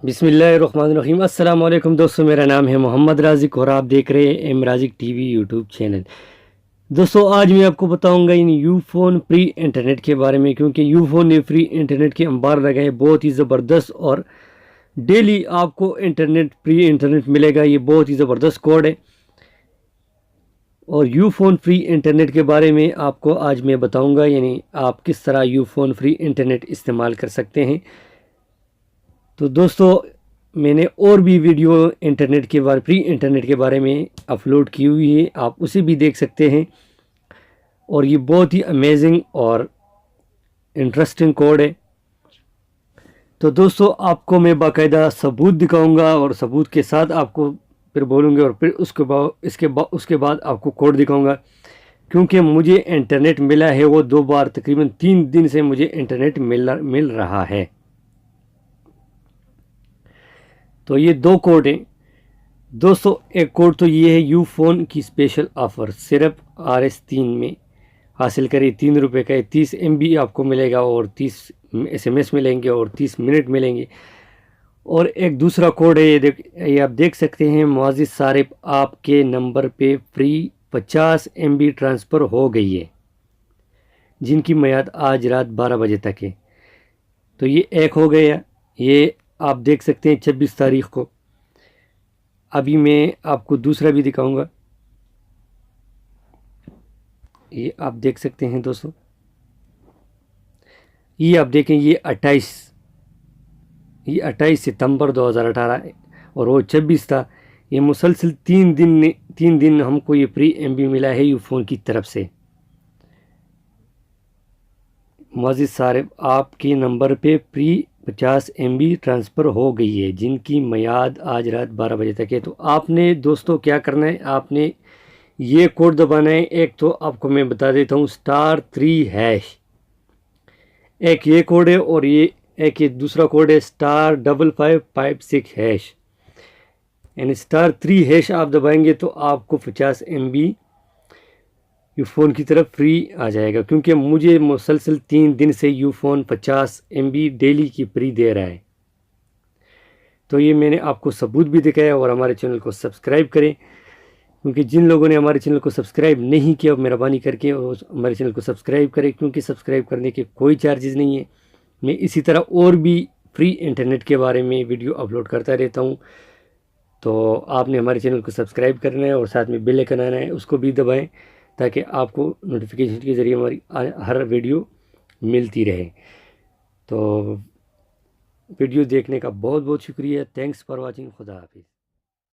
बिस्मिल्लाहिर्रहमानिर्रहीम। अस्सलाम वालेकुम दोस्तों, मेरा नाम है मोहम्मद राज़िक और आप देख रहे हैं एम राज़िक टीवी यूट्यूब चैनल। दोस्तों, आज मैं आपको बताऊंगा इन यूफोन फ्री इंटरनेट के बारे में, क्योंकि यूफोन ने फ्री इंटरनेट के अंबार लगाए बहुत ही ज़बरदस्त और डेली आपको इंटरनेट फ्री इंटरनेट मिलेगा। ये बहुत ही ज़बरदस्त कोड है और यूफोन फ्री इंटरनेट के बारे में आपको आज मैं बताऊँगा, यानी आप किस तरह यूफोन फ्री इंटरनेट इस्तेमाल कर सकते हैं। तो दोस्तों, मैंने और भी वीडियो इंटरनेट के बारे फ्री इंटरनेट के बारे में अपलोड की हुई है, आप उसे भी देख सकते हैं। और ये बहुत ही अमेजिंग और इंटरेस्टिंग कोड है। तो दोस्तों, आपको मैं बाकायदा सबूत दिखाऊंगा और सबूत के साथ आपको फिर बोलूँगा और फिर उसके बाद आपको कोड दिखाऊंगा, क्योंकि मुझे इंटरनेट मिला है वो 2 बार, तकरीबन 3 दिन से मुझे इंटरनेट मिल रहा है। तो ये 2 कोड हैं दोस्तों। एक कोड तो ये है यूफोन की स्पेशल ऑफ़र, सिर्फ RS3 में हासिल करिए। 3 रुपये का 30 MB आपको मिलेगा और 30 SMS मिलेंगे और 30 मिनट मिलेंगे। और एक दूसरा कोड है, ये आप देख सकते हैं, मुआज़िज़ सारिफ आपके नंबर पे फ्री 50 MB ट्रांसफ़र हो गई है, जिनकी मियाद आज रात 12 बजे तक है। तो ये एक हो गया, ये आप देख सकते हैं 26 तारीख़ को। अभी मैं आपको दूसरा भी दिखाऊंगा, ये आप देख सकते हैं दोस्तों। ये आप देखें, ये 28 सितंबर 2018 और वो 26 था। ये मुसलसल 3 दिन हमको ये फ्री MB मिला है यूफोन की तरफ से। मुआज़िज़ सारिफ आपके नंबर पे फ्री 50 MB ट्रांसफ़र हो गई है, जिनकी मियाद आज रात 12 बजे तक है। तो आपने दोस्तों क्या करना है, आपने ये कोड दबाना है। एक तो आपको मैं बता देता हूँ, *3#, एक ये कोड है और ये दूसरा कोड है *5556#। यानी *3# आप दबाएंगे तो आपको 50 MB यूफोन की तरफ फ्री आ जाएगा, क्योंकि मुझे मुसलसल 3 दिन से यूफोन 50 MB डेली की फ्री दे रहा है। तो ये मैंने आपको सबूत भी दिखाया। और हमारे चैनल को सब्सक्राइब करें, क्योंकि जिन लोगों ने हमारे चैनल को सब्सक्राइब नहीं किया, मेहरबानी करके हमारे चैनल को सब्सक्राइब करें, क्योंकि सब्सक्राइब करने के कोई चार्जेस नहीं है। मैं इसी तरह और भी फ्री इंटरनेट के बारे में वीडियो अपलोड करता रहता हूँ। तो आपने हमारे चैनल को सब्सक्राइब करना है और साथ में बेल आइकन आना है, उसको भी दबाएं, ताकि आपको नोटिफिकेशन के ज़रिए हमारी हर वीडियो मिलती रहे। तो वीडियो देखने का बहुत बहुत शुक्रिया। Thanks for watching. खुदा हाफिज़।